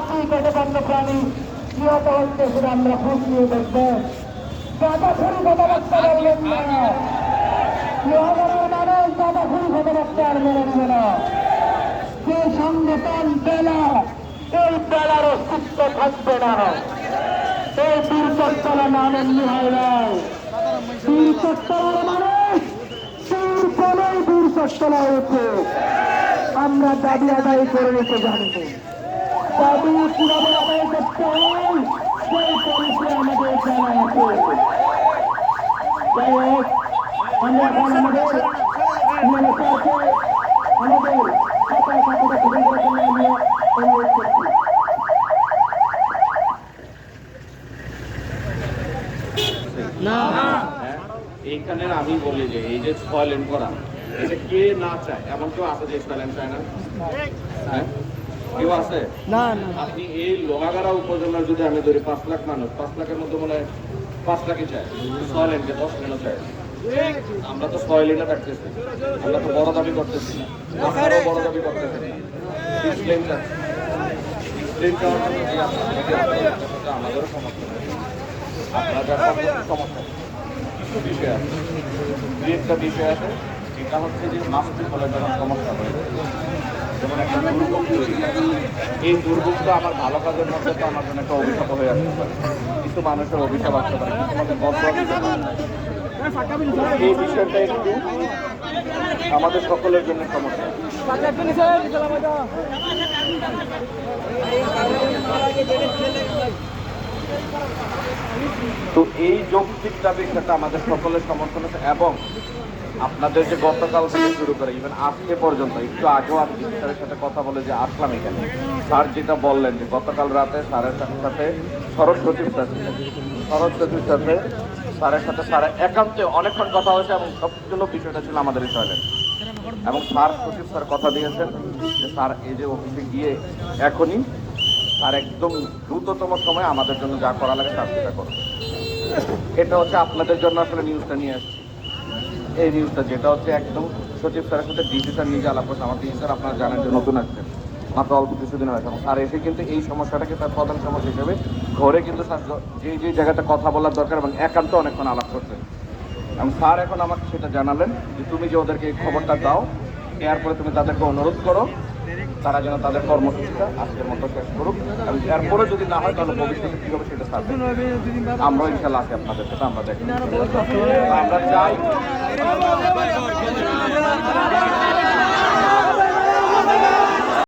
পাখি কত বন্য প্রাণী নিহত হচ্ছে সেটা আমরা খোঁজ নিয়ে দেখবেন। গাঁদাখুরি কথাবার্তা বলবেন না, লোহাগড়ার মানুষ গাঁদাখুরি কথাবার্তা আর মেনে নেবে না। যে সংগঠন বেলা, এই বেলার অস্তিত্ব থাকবে না। এই বীরচত্তলা নাম এমনি হয় নাই, বীরচত্তলার মানুষ বীর বলেই বীরচত্তলা হয়েছে। আমরা দাবি আদায় করে নিতে জানবো, দাবি কিভাবে আদায় করতে হয় সেই পরিচয় আমাদের জানা আছে। যাই হোক, আমরা এখন আমাদের আমাদের খাতা খাতাটা গ্রহণ করার জন্য আমি অনুরোধ করছি। না এইখানে আমি বলি যে এই যে ছয় লেন করা, এটা কে না চায়? এমন কেউ আছে যে ছয় লেন চায় না? হ্যাঁ, কেউ আছে? না। আপনি এই লোহাগাড়া উপজেলার যদি আমি ধরি 5 লাখ মানুষ, 5 লাখের মধ্যে মনে হয় 5 লাখই চায় 6 লেনকে, 10 লেনও চায়। আমরা তো 6 লেনে থাকতেছি, আমরা তো বড় দাবি করতেছি না, বড় দাবি করতেছি না, 6 লেন চাচ্ছি। 6 লেন চাওয়ার জন্য যে আমাদেরও সমস্যা, আপনাদের সমস্যা কিছু বিষয় আছে, দুই একটা বিষয় আছে। এটা হচ্ছে যে মাস্টার ফলে যখন সমস্যা হয়ে যায়, যেমন একটা দুর্ভোগ তৈরি, এই দুর্ভোগটা আমার ভালো কাজের মধ্যে তো আমার জন্য একটা অভিশাপ হয়ে আসতে পারে, কিছু মানুষের অভিশাপ আসতে পারে, কিছু মানুষের বদ্ধ আসতে পারে। এই বিষয়টা একটু আমাদের সকলের জন্য সমস্যা। তো এই যৌক্তিক দাবিটা আমাদের সকলের সমর্থন আছে, এবং আপনাদের যে গতকাল থেকে শুরু করে ইভেন আজকে পর্যন্ত, একটু আগেও আমি স্যারের সাথে কথা বলে যে আসলাম এখানে, স্যার যেটা বললেন যে গতকাল রাতে স্যারের সাথে শরৎ সচিব সাথে স্যারের সাথে স্যার একান্তে অনেকক্ষণ কথা হয়েছে, এবং সবগুলো বিষয়টা ছিল আমাদের বিষয়ে। এবং সচিব স্যার কথা দিয়েছেন যে স্যার এই যে অফিসে গিয়ে এখনই স্যার একদম দ্রুততম সময়ে আমাদের জন্য যা করা লাগে তার সেটা করবে। এটা হচ্ছে আপনাদের জন্য আসলে নিউজটা নিয়ে আসছি। এই নিউজটা যেটা হচ্ছে একদম সচিব স্যারের সাথে ডিসি স্যার নিজে আলাপ করছে। আমার ডিসি স্যার আপনারা জানেন যে নতুন আসছেন, মাত্র অল্প কিছুদিন হয়েছে, আর এসে কিন্তু এই সমস্যাটাকে তার প্রধান সমস্যা হিসেবে ঘরে কিন্তু যে জায়গাটা কথা বলার দরকার এবং একান্ত অনেকক্ষণ আলাপ করছেন। এবং স্যার এখন আমাকে সেটা জানালেন যে তুমি যে ওদেরকে এই খবরটা দাও, এরপরে তুমি তাদেরকে অনুরোধ করো তারা যেন তাদের কর্মসূচিটা আজকের মতো শেষ করুক, এবং এরপরে যদি না হয় তাহলে ভবিষ্যতে কী হবে সেটা থাকবে। আমরাও ইনশাল্লাহ আছি আপনাদের সাথে, আমরা দেখি, আমরা চাই